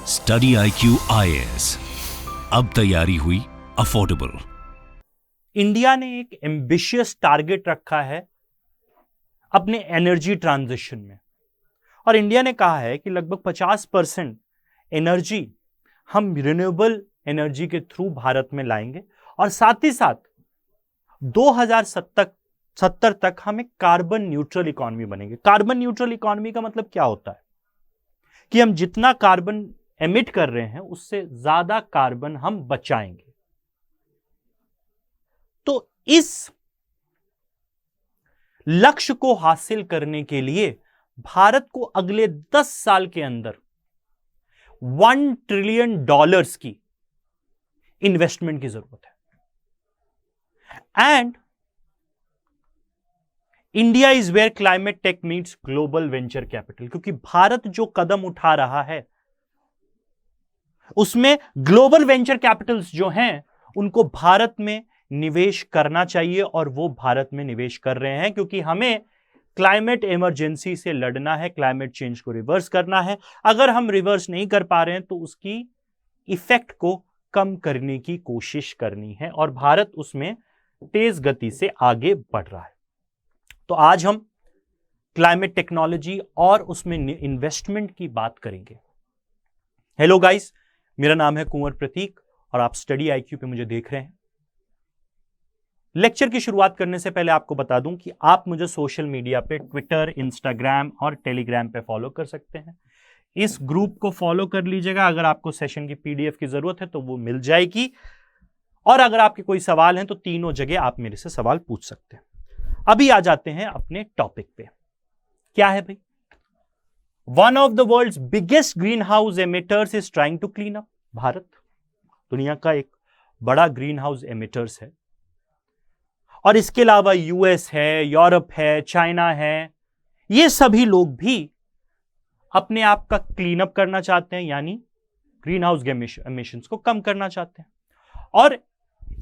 Study IQ IAS, अब तैयारी हुई अफोर्डेबल। इंडिया ने एक एम्बिशियस टारगेट रखा है अपने एनर्जी ट्रांजिशन में, और इंडिया ने कहा है कि लगभग 50% एनर्जी हम रिन्यूएबल एनर्जी के थ्रू भारत में लाएंगे, और साथ ही साथ 2070 तक हम एक कार्बन न्यूट्रल इकोनॉमी बनेंगे। कार्बन न्यूट्रल इकोनॉमी का मतलब क्या होता है कि हम जितना कार्बन एमिट कर रहे हैं उससे ज्यादा कार्बन हम बचाएंगे। तो इस लक्ष्य को हासिल करने के लिए भारत को अगले 10 साल के अंदर $1 ट्रिलियन की इन्वेस्टमेंट की जरूरत है। And India is where climate tech meets global venture capital, क्योंकि भारत जो कदम उठा रहा है उसमें ग्लोबल वेंचर कैपिटल्स जो हैं उनको भारत में निवेश करना चाहिए, और वो भारत में निवेश कर रहे हैं, क्योंकि हमें क्लाइमेट इमरजेंसी से लड़ना है, क्लाइमेट चेंज को रिवर्स करना है। अगर हम रिवर्स नहीं कर पा रहे हैं तो उसकी इफेक्ट को कम करने की कोशिश करनी है, और भारत उसमें तेज गति से आगे बढ़ रहा है। तो आज हम क्लाइमेट टेक्नोलॉजी और उसमें इन्वेस्टमेंट की बात करेंगे। हेलो गाइस, मेरा नाम है कुंवर प्रतीक और आप स्टडी IQ पे मुझे देख रहे हैं। लेक्चर की शुरुआत करने से पहले आपको बता दूं कि आप मुझे सोशल मीडिया पे ट्विटर, इंस्टाग्राम और टेलीग्राम पे फॉलो कर सकते हैं। इस ग्रुप को फॉलो कर लीजिएगा। अगर आपको सेशन की PDF की जरूरत है तो वो मिल जाएगी, और अगर आपके कोई सवाल हैं तो तीनों जगह आप मेरे से सवाल पूछ सकते हैं। अभी आ जाते हैं अपने टॉपिक पे। क्या है भाई? One of the world's biggest greenhouse emitters is trying to clean up. Bharat दुनिया का एक बड़ा ग्रीन हाउस एमिटर्स है, और इसके अलावा US है, यूरोप है, चाइना है। ये सभी लोग भी अपने आप का क्लीन अप करना चाहते हैं, यानी ग्रीन हाउस एमिशंस को कम करना चाहते हैं, और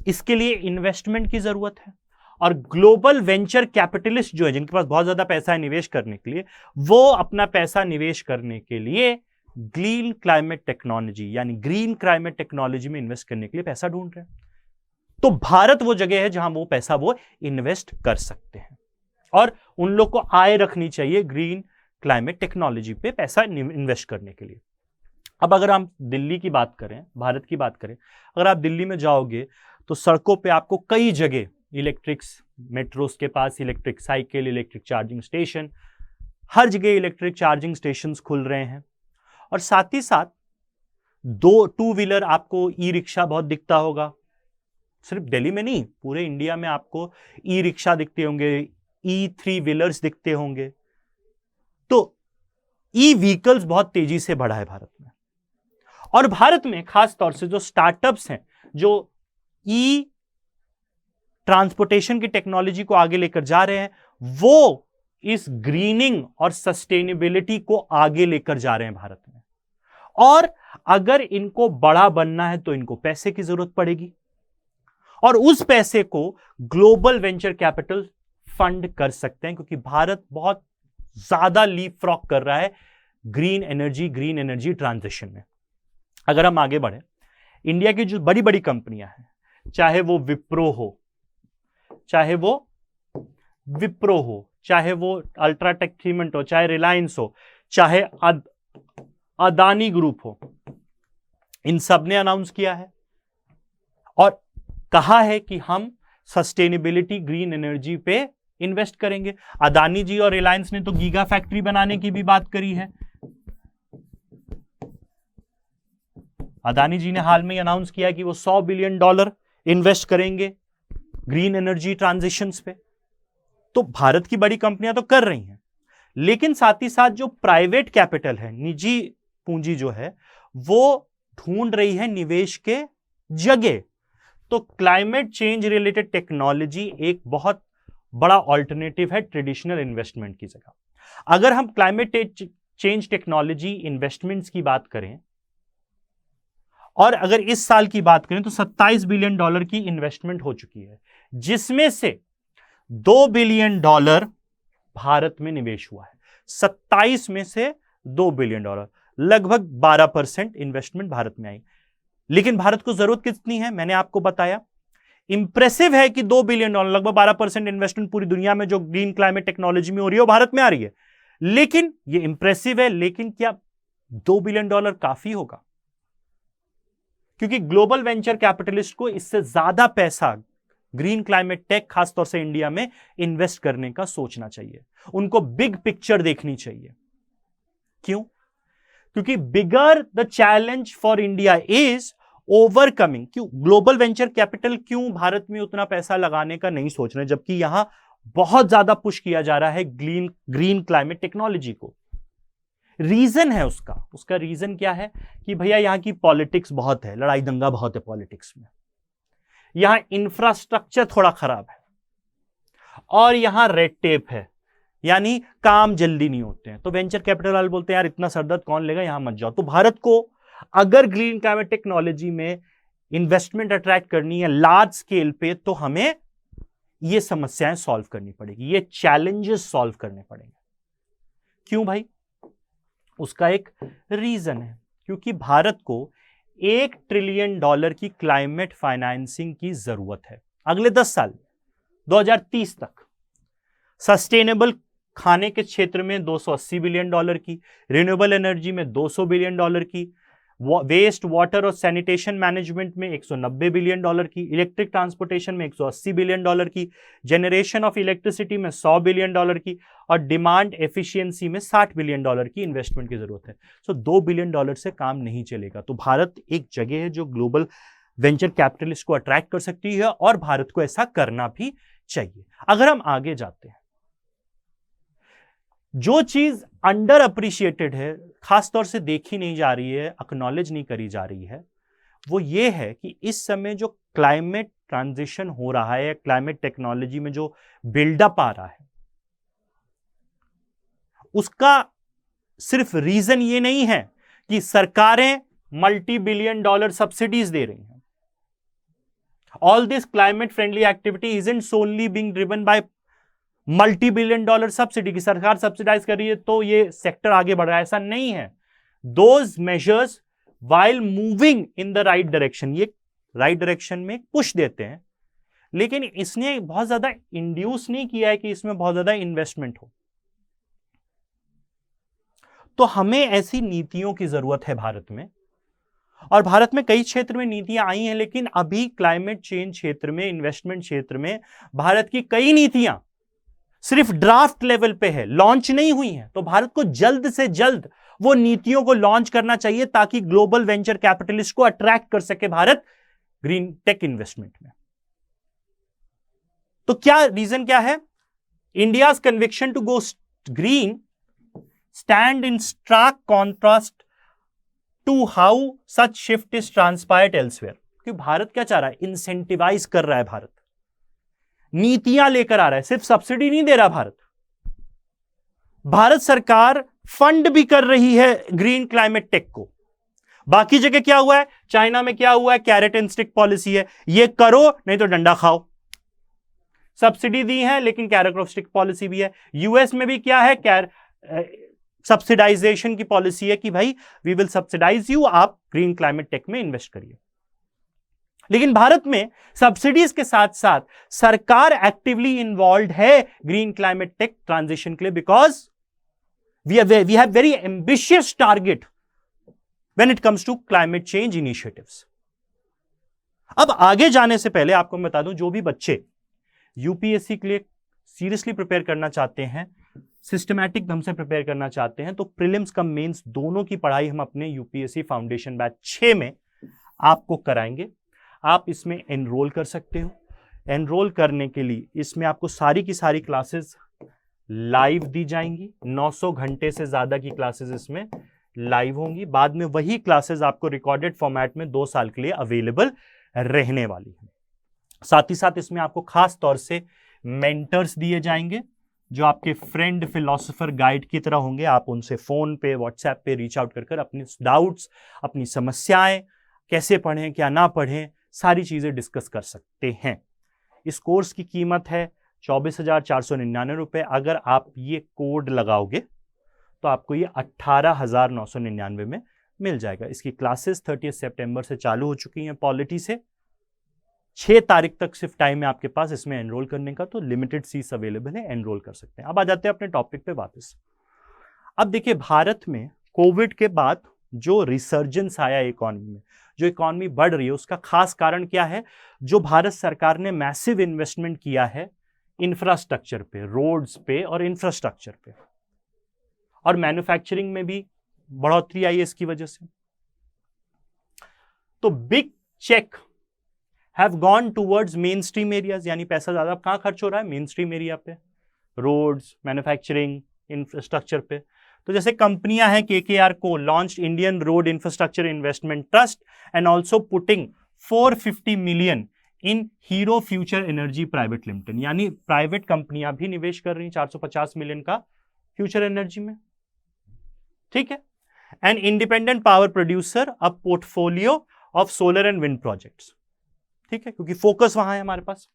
इसके लिए इन्वेस्टमेंट की जरूरत है। और ग्लोबल वेंचर कैपिटलिस्ट जो है, जिनके पास बहुत ज्यादा पैसा है निवेश करने के लिए, वो अपना पैसा निवेश करने के लिए ग्रीन क्लाइमेट टेक्नोलॉजी यानी ग्रीन क्लाइमेट टेक्नोलॉजी में इन्वेस्ट करने के लिए पैसा ढूंढ रहे हैं। तो भारत वो जगह है जहां वो पैसा वो इन्वेस्ट कर सकते हैं, और उन लोग को आय रखनी चाहिए ग्रीन क्लाइमेट टेक्नोलॉजी पे पैसा इन्वेस्ट करने के लिए। अब अगर हम दिल्ली की बात करें, भारत की बात करें, अगर आप दिल्ली में जाओगे तो सड़कों पे आपको कई जगह इलेक्ट्रिक्स, मेट्रोस के पास electric cycle, electric charging station, हर जगह इलेक्ट्रिक चार्जिंग स्टेशंस खुल रहे हैं। और साथ ही साथ 2 व्हीलर आपको ई-रिक्शा बहुत दिखता होगा। सिर्फ दिल्ली में नहीं, पूरे इंडिया में आपको ई-रिक्शा दिखते होंगे, E3 व्हीलर्स दिखते होंगे। तो ई-व्हीकल्स बहुत तेजी से बढ़ा है भारत में, और भारत में खास तौर से जो स्टार्टअप्स हैं जो ई ट्रांसपोर्टेशन की टेक्नोलॉजी को आगे लेकर जा रहे हैं, वो इस ग्रीनिंग और सस्टेनेबिलिटी को आगे लेकर जा रहे हैं भारत में। और अगर इनको बड़ा बनना है तो इनको पैसे की जरूरत पड़ेगी, और उस पैसे को ग्लोबल वेंचर कैपिटल फंड कर सकते हैं, क्योंकि भारत बहुत ज्यादा लीप फ्रॉग कर रहा है ग्रीन एनर्जी ट्रांजिशन में। अगर हम आगे बढ़े, इंडिया की जो बड़ी बड़ी कंपनियां हैं, चाहे वो विप्रो हो, चाहे वो अल्ट्राटेक सीमेंट हो, चाहे रिलायंस हो, चाहे अदानी ग्रुप हो, इन सब ने अनाउंस किया है और कहा है कि हम सस्टेनेबिलिटी ग्रीन एनर्जी पे इन्वेस्ट करेंगे। अदानी जी और रिलायंस ने तो गीगा फैक्ट्री बनाने की भी बात करी है। अदानी जी ने हाल में अनाउंस किया कि वो $100 बिलियन इन्वेस्ट करेंगे ग्रीन एनर्जी ट्रांजिशंस पे। तो भारत की बड़ी कंपनियां तो कर रही हैं, लेकिन साथ ही साथ जो प्राइवेट कैपिटल है, निजी पूंजी जो है, वो ढूंढ रही है निवेश के जगह। तो क्लाइमेट चेंज रिलेटेड टेक्नोलॉजी एक बहुत बड़ा ऑल्टरनेटिव है ट्रेडिशनल इन्वेस्टमेंट की जगह। अगर हम क्लाइमेट चेंज टेक्नोलॉजी इन्वेस्टमेंट्स की बात करें, और अगर इस साल की बात करें तो $27 बिलियन की इन्वेस्टमेंट हो चुकी है, जिसमें से $2 बिलियन भारत में निवेश हुआ है। 27 में से $2 बिलियन। लगभग 12% इन्वेस्टमेंट भारत में आई। लेकिन भारत को जरूरत कितनी है, मैंने आपको बताया। इंप्रेसिव है कि $2 बिलियन, लगभग 12% इन्वेस्टमेंट पूरी दुनिया में जो ग्रीन क्लाइमेट टेक्नोलॉजी में हो रही है वो भारत में आ रही है। लेकिन ये इंप्रेसिव है, लेकिन क्या $2 बिलियन काफी होगा? क्योंकि ग्लोबल वेंचर कैपिटलिस्ट को इससे ज्यादा पैसा ग्रीन क्लाइमेट टेक, खासतौर से इंडिया में इन्वेस्ट करने का सोचना चाहिए। उनको बिग पिक्चर देखनी चाहिए। क्यों? क्योंकि bigger the challenge for India is overcoming. क्यों ग्लोबल वेंचर कैपिटल, क्यों भारत में उतना पैसा लगाने का नहीं सोच रहे, जबकि यहां बहुत ज्यादा पुश किया जा रहा है ग्रीन क्लाइमेट टेक्नोलॉजी को? रीजन है उसका रीजन क्या है कि भैया यहां की पॉलिटिक्स बहुत है, लड़ाई दंगा बहुत है पॉलिटिक्स में। यहां इंफ्रास्ट्रक्चर थोड़ा खराब है और यहां रेड टेप है, यानी काम जल्दी नहीं होते हैं। तो वेंचर कैपिटल वाले बोलते हैं यार इतना सरदर्द कौन लेगा, यहां मत जाओ। तो भारत को अगर ग्रीन क्लाइमेट टेक्नोलॉजी में इन्वेस्टमेंट अट्रैक्ट करनी है लार्ज स्केल पे, तो हमें ये समस्याएं सॉल्व करनी पड़ेगी, ये चैलेंजेस सॉल्व करने पड़ेंगे। क्यों भाई? उसका एक रीजन है, क्योंकि भारत को $1 ट्रिलियन की क्लाइमेट फाइनेंसिंग की जरूरत है अगले 10 साल, 2030 तक। सस्टेनेबल खाने के क्षेत्र में $280 बिलियन की, रिन्यूएबल एनर्जी में $200 बिलियन की, वेस्ट वाटर और सैनिटेशन मैनेजमेंट में $190 बिलियन की, इलेक्ट्रिक ट्रांसपोर्टेशन में $180 बिलियन की, जनरेशन ऑफ इलेक्ट्रिसिटी में $100 बिलियन की, और डिमांड एफिशिएंसी में $60 बिलियन की इन्वेस्टमेंट की जरूरत है। सो $2 बिलियन से काम नहीं चलेगा। तो भारत एक जगह है जो ग्लोबल वेंचर कैपिटलिस्ट को अट्रैक्ट कर सकती है, और भारत को ऐसा करना भी चाहिए। अगर हम आगे जाते हैं, जो चीज अंडर अप्रिशिएटेड है, खासतौर से देखी नहीं जा रही है, एक्नॉलेज नहीं करी जा रही है, वो ये है कि इस समय जो क्लाइमेट ट्रांजिशन हो रहा है, क्लाइमेट टेक्नोलॉजी में जो बिल्डअप आ रहा है, उसका सिर्फ रीजन ये नहीं है कि सरकारें मल्टी $billion सब्सिडीज दे रही हैं। All this climate friendly activity isn't solely being driven by multi $billion subsidy की सरकार सब्सिडाइज कर रही है तो ये सेक्टर आगे बढ़ रहा है, ऐसा नहीं है। Those measures while moving in the right direction, ये राइट डायरेक्शन में पुश देते हैं, लेकिन इसने बहुत ज्यादा इंड्यूस नहीं किया है कि इसमें बहुत ज्यादा इन्वेस्टमेंट हो। तो हमें ऐसी नीतियों की जरूरत है भारत में, और भारत में कई क्षेत्र में नीतियां आई हैं, लेकिन अभी क्लाइमेट चेंज क्षेत्र में, इन्वेस्टमेंट क्षेत्र में भारत की कई नीतियां सिर्फ ड्राफ्ट लेवल पे है, लॉन्च नहीं हुई है। तो भारत को जल्द से जल्द वो नीतियों को लॉन्च करना चाहिए ताकि ग्लोबल वेंचर कैपिटलिस्ट को अट्रैक्ट कर सके भारत ग्रीन टेक इन्वेस्टमेंट में। तो क्या रीजन क्या है? India's conviction to go green stand in stark contrast to how such shift is transpired elsewhere. क्योंकि भारत क्या चाह रहा है? इंसेंटिवाइज कर रहा है, भारत नीतियां लेकर आ रहा है, सिर्फ सब्सिडी नहीं दे रहा भारत। भारत सरकार फंड भी कर रही है ग्रीन क्लाइमेट टेक को। बाकी जगह क्या हुआ है? चाइना में क्या हुआ है? कैरेट एंड स्टिक पॉलिसी है, ये करो नहीं तो डंडा खाओ। सब्सिडी दी है लेकिन कैरेट और स्टिक पॉलिसी भी है। यूएस में भी क्या है? सब्सिडाइजेशन की पॉलिसी है कि भाई वी विल सब्सिडाइज यू, आप ग्रीन क्लाइमेट टेक में इन्वेस्ट करिए। लेकिन भारत में सब्सिडीज के साथ साथ सरकार एक्टिवली इन्वॉल्व है ग्रीन क्लाइमेट टेक ट्रांजिशन के लिए, because we have very ambitious target when it comes to climate change initiatives. अब आगे जाने से पहले आपको मैं बता दूं, जो भी बच्चे यूपीएससी के लिए सीरियसली प्रिपेयर करना चाहते हैं, सिस्टमैटिक ढंग से प्रिपेयर करना चाहते हैं, तो प्रीलिम्स कम मेंस दोनों की पढ़ाई हम अपने यूपीएससी फाउंडेशन बैच 6 में आपको कराएंगे। आप इसमें एनरोल कर सकते हो। एनरोल करने के लिए इसमें आपको सारी की सारी क्लासेस लाइव दी जाएंगी। 900 घंटे से ज्यादा की क्लासेस इसमें लाइव होंगी। बाद में वही क्लासेस आपको रिकॉर्डेड फॉर्मेट में 2 साल के लिए अवेलेबल रहने वाली है। साथ ही साथ इसमें आपको खास तौर से मेंटर्स दिए जाएंगे जो आपके फ्रेंड, फिलोसोफर, गाइड की तरह होंगे। आप उनसे फोन पे, व्हाट्सएप पे रीच आउट कर अपने डाउट्स, अपनी समस्याएं, कैसे पढ़ें क्या ना पढ़ें, सारी चीजें डिस्कस कर सकते हैं। इस कोर्स की कीमत है 24,499 रुपए। अगर आप ये कोड लगाओगे तो आपको ये 18,999 में मिल जाएगा। इसकी क्लासेस 30 सितंबर से चालू हो चुकी हैं पॉलिटी से। 6 तारीख तक सिर्फ टाइम है आपके पास इसमें एनरोल करने का, तो लिमिटेड सीट्स अवेलेबल है, एनरोल कर सकते हैं। अब आ जाते हैं अपने टॉपिक पे वापस। अब देखिए, भारत में कोविड के बाद जो रिसर्जेंस आया इकोनॉमी में, जो इकोनॉमी बढ़ रही है, उसका खास कारण क्या है? जो भारत सरकार ने मैसिव इन्वेस्टमेंट किया है इंफ्रास्ट्रक्चर पे, रोड्स पे और इंफ्रास्ट्रक्चर पे, और मैन्युफैक्चरिंग में भी बढ़ोतरी आई है इसकी वजह से। तो big cheque have gone towards mainstream areas, यानी पैसा ज्यादा कहां खर्च हो रहा है? मेन स्ट्रीम एरिया पे, रोड्स, मैन्युफैक्चरिंग, इंफ्रास्ट्रक्चर पे। तो जैसे कंपनियां हैं, केकेआर को launched Indian road infrastructure investment trust and also putting 450 million in Hero Future Energy private limited, यानी प्राइवेट कंपनियां भी निवेश कर रही हैं 450 मिलियन का फ्यूचर एनर्जी में। ठीक है। And independent power producer, a portfolio of solar and wind projects. ठीक है, क्योंकि फोकस वहां है हमारे पास।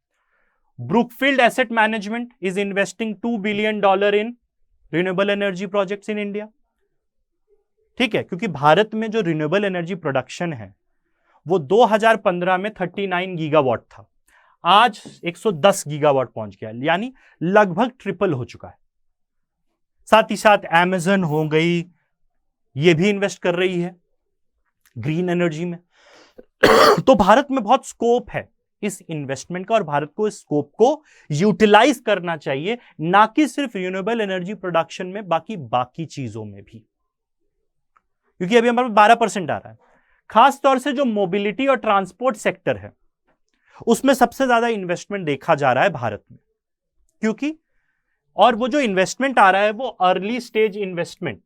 Brookfield asset management is investing $2 billion in renewable energy projects in India. ठीक है, क्योंकि भारत में जो रिन्यूएबल एनर्जी प्रोडक्शन है वो 2015 में 39 गीगावाट था, आज 110 गीगावाट पहुंच गया, यानी लगभग ट्रिपल हो चुका है। साथ ही साथ अमेज़न हो गई, ये भी इन्वेस्ट कर रही है ग्रीन एनर्जी में। तो भारत में बहुत स्कोप है इस इन्वेस्टमेंट का, और भारत को इस स्कोप को यूटिलाइज करना चाहिए, ना कि सिर्फ रिन्यूएबल एनर्जी प्रोडक्शन में, बाकी चीजों में भी, क्योंकि अभी हमारे 12% आ रहा है। खास तौर से जो मोबिलिटी और ट्रांसपोर्ट सेक्टर है उसमें सबसे ज्यादा इन्वेस्टमेंट देखा जा रहा है भारत में, क्योंकि और वो जो इन्वेस्टमेंट आ रहा है वो early stage investment,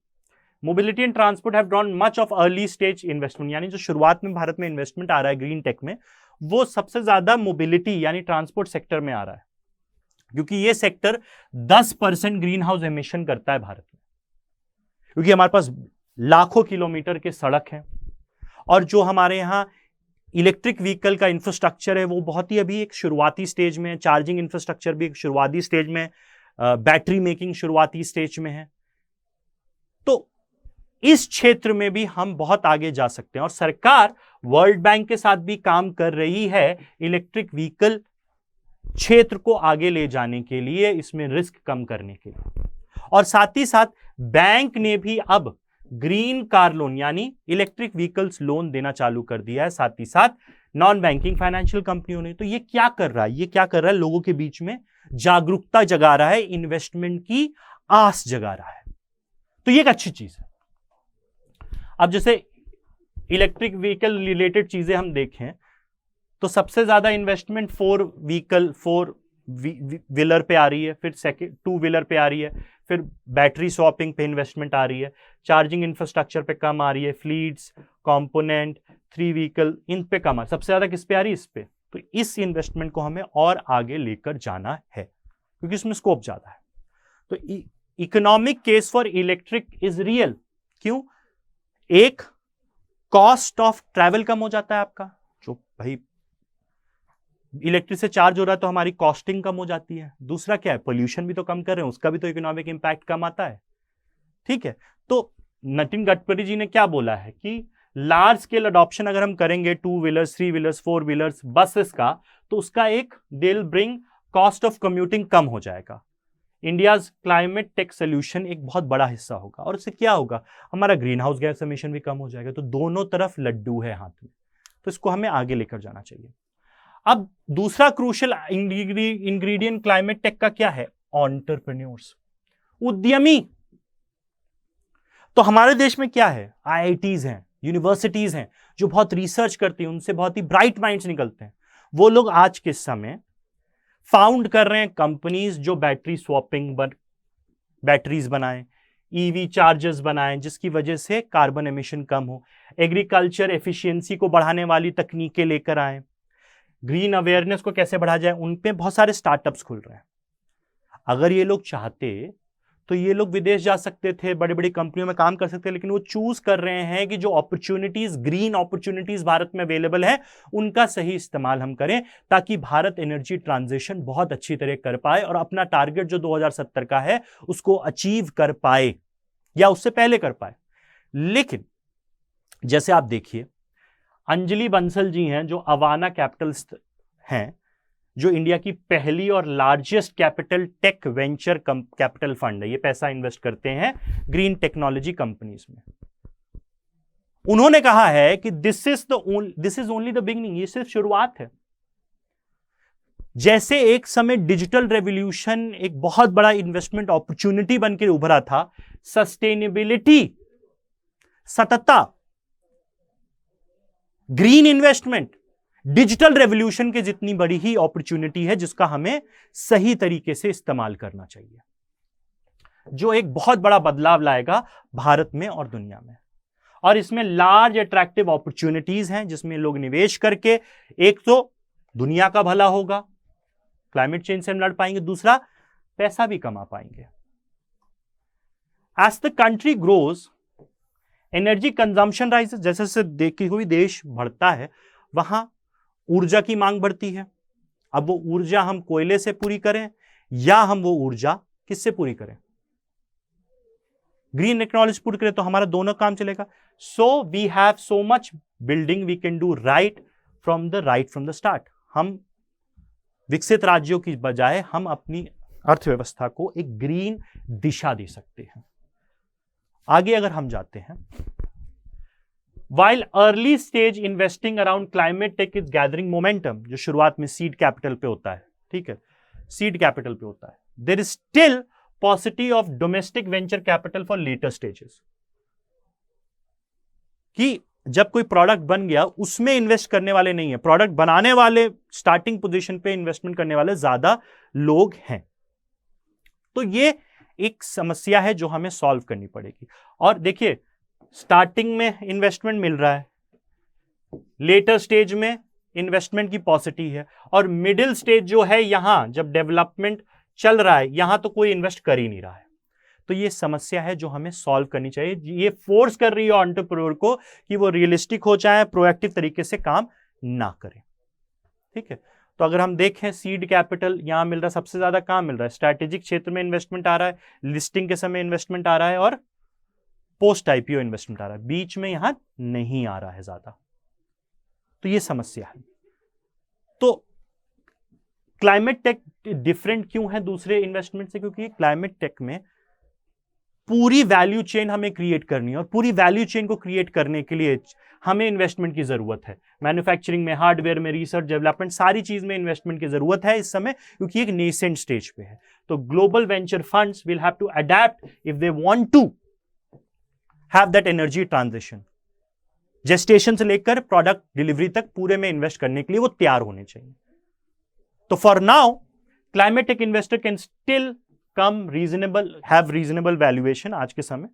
mobility and transport have drawn much of early stage investment, यानी जो शुरुआत में भारत में इन्वेस्टमेंट आ रहा है ग्रीन टेक में, वो सबसे ज्यादा मोबिलिटी यानी ट्रांसपोर्ट सेक्टर में आ रहा है, क्योंकि ये सेक्टर 10% ग्रीन हाउस एमिशन करता है भारत में, क्योंकि हमारे पास लाखों किलोमीटर के सड़क हैं, और जो हमारे यहाँ इलेक्ट्रिक व्हीकल का इंफ्रास्ट्रक्चर है वो बहुत ही अभी एक शुरुआती स्टेज में है, चार्जिंग इंफ्रास्ट्रक्चर भी एक शुरुआती स्टेज में, बैटरी मेकिंग शुरुआती स्टेज में है। तो इस क्षेत्र में भी हम बहुत आगे जा सकते हैं, और सरकार वर्ल्ड बैंक के साथ भी काम कर रही है इलेक्ट्रिक व्हीकल क्षेत्र को आगे ले जाने के लिए, इसमें रिस्क कम करने के लिए। और साथ ही साथ बैंक ने भी अब ग्रीन कार लोन यानी इलेक्ट्रिक व्हीकल्स लोन देना चालू कर दिया है, साथ ही साथ नॉन बैंकिंग फाइनेंशियल कंपनियों ने। तो ये क्या कर रहा है? ये क्या कर रहा है? लोगों के बीच में जागरूकता जगा रहा है, इन्वेस्टमेंट की आस जगा रहा है। तो ये एक अच्छी चीज है। अब जैसे इलेक्ट्रिक व्हीकल रिलेटेड चीजें हम देखें तो सबसे ज्यादा इन्वेस्टमेंट 4 व्हीलर पे आ रही है, फिर 2 व्हीलर पे आ रही है, फिर बैटरी स्वैपिंग पे इन्वेस्टमेंट आ रही है, चार्जिंग इंफ्रास्ट्रक्चर पे कम आ रही है, फ्लीट्स, कंपोनेंट, 3 व्हीकल, इन पे कम आ रही है। सबसे ज्यादा किस पे आ रही है? इस पे। तो इस इन्वेस्टमेंट को हमें और आगे लेकर जाना है, क्योंकि इसमें स्कोप ज्यादा है। तो economic case for electric is real. क्यों? एक, कॉस्ट ऑफ ट्रैवल कम हो जाता है आपका, जो भाई इलेक्ट्रिक से चार्ज हो रहा है तो हमारी कॉस्टिंग कम हो जाती है। दूसरा क्या है? पोल्यूशन भी तो कम कर रहे हैं, उसका भी तो इकोनॉमिक इंपैक्ट कम आता है। ठीक है, तो नितिन गडकरी जी ने क्या बोला है कि लार्ज स्केल अडॉप्शन अगर हम करेंगे 2 व्हीलर्स, 3 व्हीलर्स, 4 व्हीलर्स, बसेस का, तो उसका एक they will bring cost of commuting कम हो जाएगा। इंडियाज क्लाइमेट टेक सोल्यूशन एक बहुत बड़ा हिस्सा होगा, और इससे क्या होगा? हमारा ग्रीन हाउस गैस एमिशन भी कम हो जाएगा। तो दोनों तरफ लड्डू है हाथ में, तो इसको हमें आगे लेकर जाना चाहिए। अब दूसरा क्रूशियल इंग्रेडिएंट क्लाइमेट टेक का क्या है? एंटरप्रेन्योर्स, उद्यमी। तो हमारे देश में क्या है? आईआईटीज हैं, यूनिवर्सिटीज हैं जो बहुत रिसर्च करती हैं, उनसे बहुत ही ब्राइट माइंड्स निकलते हैं। वो लोग आज के समय फाउंड कर रहे हैं कंपनीज जो बैटरी स्वैपिंग बैटरीज बनाएं, ईवी चार्जर्स बनाएं, जिसकी वजह से कार्बन एमिशन कम हो, एग्रीकल्चर एफिशिएंसी को बढ़ाने वाली तकनीकें लेकर आए, ग्रीन अवेयरनेस को कैसे बढ़ाया जाए, उन पे बहुत सारे स्टार्टअप्स खुल रहे हैं। अगर ये लोग चाहते तो ये लोग विदेश जा सकते थे, बड़ी बड़ी कंपनियों में काम कर सकते हैं, लेकिन वो चूज कर रहे हैं कि जो अपॉर्चुनिटीज, ग्रीन अपॉर्चुनिटीज भारत में अवेलेबल है, उनका सही इस्तेमाल हम करें, ताकि भारत एनर्जी ट्रांजिशन बहुत अच्छी तरह कर पाए और अपना टारगेट जो 2070 का है उसको अचीव कर पाए। या उससे पहले कर पाए। लेकिन जैसे आप देखिए, अंजलि बंसल जी हैं जो अवाना कैपिटलिस्ट हैं, जो इंडिया की पहली और largest capital tech venture capital fund है। ये पैसा इन्वेस्ट करते हैं ग्रीन टेक्नोलॉजी कंपनीज में। उन्होंने कहा है कि this is only the beginning, ये सिर्फ शुरुआत है। जैसे एक समय डिजिटल रेवोल्यूशन एक बहुत बड़ा इन्वेस्टमेंट अपॉर्चुनिटी बनकर उभरा था, सस्टेनेबिलिटी, सततता, ग्रीन इन्वेस्टमेंट डिजिटल रेवोल्यूशन के जितनी बड़ी ही अपॉर्चुनिटी है, जिसका हमें सही तरीके से इस्तेमाल करना चाहिए, जो एक बहुत बड़ा बदलाव लाएगा भारत में और दुनिया में। और इसमें लार्ज अट्रैक्टिव अपॉर्चुनिटीज हैं जिसमें लोग निवेश करके एक तो दुनिया का भला होगा, क्लाइमेट चेंज से हम लड़ पाएंगे, दूसरा पैसा भी कमा पाएंगे। As the country grows, energy consumption rises, जैसे जैसे देखी हुई देश बढ़ता है वहां ऊर्जा की मांग बढ़ती है। अब वो ऊर्जा हम कोयले से पूरी करें या हम वो ऊर्जा किससे पूरी करें, ग्रीन टेक्नोलॉजी पूरी करें, तो हमारा दोनों काम चलेगा। So we have so much building we can do right from the start. हम विकसित राज्यों की बजाय हम अपनी अर्थव्यवस्था को एक ग्रीन दिशा दे सकते हैं। आगे अगर हम जाते हैं, while early stage investing around climate tech is gathering momentum, जो शुरुआत में सीड कैपिटल पे होता है, ठीक है, सीड कैपिटल पे होता है, there is still paucity of domestic venture capital for later stages, कि जब कोई प्रोडक्ट बन गया उसमें इन्वेस्ट करने वाले नहीं है, प्रोडक्ट बनाने वाले, स्टार्टिंग पोजीशन पे इन्वेस्टमेंट करने वाले ज्यादा लोग हैं। तो ये एक समस्या है जो हमें सॉल्व करनी पड़ेगी। और देखिए, स्टार्टिंग में इन्वेस्टमेंट मिल रहा है, लेटर स्टेज में इन्वेस्टमेंट की पॉसिटी है, और मिडिल स्टेज जो है, यहां जब डेवलपमेंट चल रहा है, यहां तो कोई इन्वेस्ट कर ही नहीं रहा है। तो ये समस्या है जो हमें सॉल्व करनी चाहिए। ये फोर्स कर रही है एंटरप्रेन्योर को कि वो रियलिस्टिक हो जाए, प्रोएक्टिव तरीके से काम ना करें, ठीक है। तो अगर हम देखें, सीड कैपिटल यहां मिल रहा है, सबसे ज्यादा कहां मिल रहा है, स्ट्रैटेजिक क्षेत्र में इन्वेस्टमेंट आ रहा है, लिस्टिंग के समय इन्वेस्टमेंट आ रहा है, और पोस्ट आईपीओ इन्वेस्टमेंट आ रहा है, बीच में यहां नहीं आ रहा है ज्यादा। तो ये समस्या है। तो क्लाइमेट टेक डिफरेंट क्यों है दूसरे इन्वेस्टमेंट से? क्योंकि क्लाइमेट टेक में पूरी वैल्यू चेन हमें क्रिएट करनी है, और पूरी वैल्यू चेन को क्रिएट करने के लिए हमें इन्वेस्टमेंट की जरूरत है। मैन्युफैक्चरिंग में, हार्डवेयर में, रिसर्च डेवलपमेंट, सारी चीज में इन्वेस्टमेंट की जरूरत है इस समय, क्योंकि एक नेसेंट स्टेज पे है। तो global venture funds will have to adapt if they want to have that energy transition. Gestation से लेकर प्रोडक्ट डिलीवरी तक पूरे में इन्वेस्ट करने के लिए वो तैयार होने चाहिए। तो for now climate tech investor can still come have reasonable valuation. आज के समय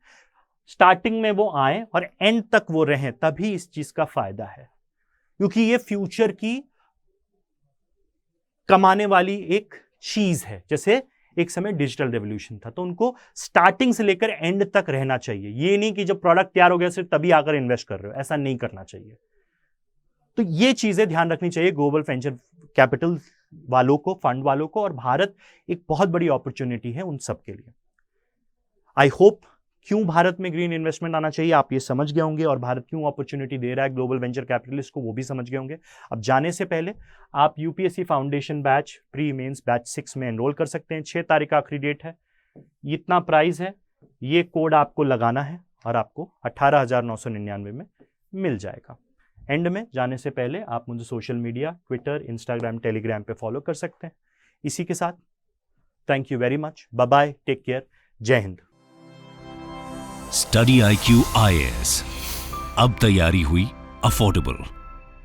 स्टार्टिंग में वो आए और एंड तक वो रहें, तभी इस चीज का फायदा है, क्योंकि ये फ्यूचर की कमाने वाली एक चीज है। जैसे एक समय डिजिटल रेवोल्यूशन था, तो उनको स्टार्टिंग से लेकर एंड तक रहना चाहिए। ये नहीं कि जब प्रोडक्ट तैयार हो गया सिर्फ तभी आकर इन्वेस्ट कर रहे हो, ऐसा नहीं करना चाहिए। तो ये चीजें ध्यान रखनी चाहिए ग्लोबल वेंचर कैपिटल वालों को, फंड वालों को, और भारत एक बहुत बड़ी अपॉर्चुनिटी है उन सब के लिए। आई होप क्यों भारत में ग्रीन इन्वेस्टमेंट आना चाहिए आप ये समझ गए होंगे, और भारत क्यों अपॉर्चुनिटी दे रहा है ग्लोबल वेंचर कैपिटलिस्ट को वो भी समझ गए होंगे। अब जाने से पहले आप UPSC foundation batch pre mains batch 6 में एनरोल कर सकते हैं। 6 तारीख का आखिरी डेट है। इतना प्राइस है, ये कोड आपको लगाना है और आपको 18,999 में मिल जाएगा। एंड में जाने से पहले आप मुझे social media, Twitter, Instagram, Telegram पे फॉलो कर सकते हैं। इसी के साथ thank you very much, bye bye, take care, Jai Hind. Study IQ IAS, अब तैयारी हुई अफोर्डेबल।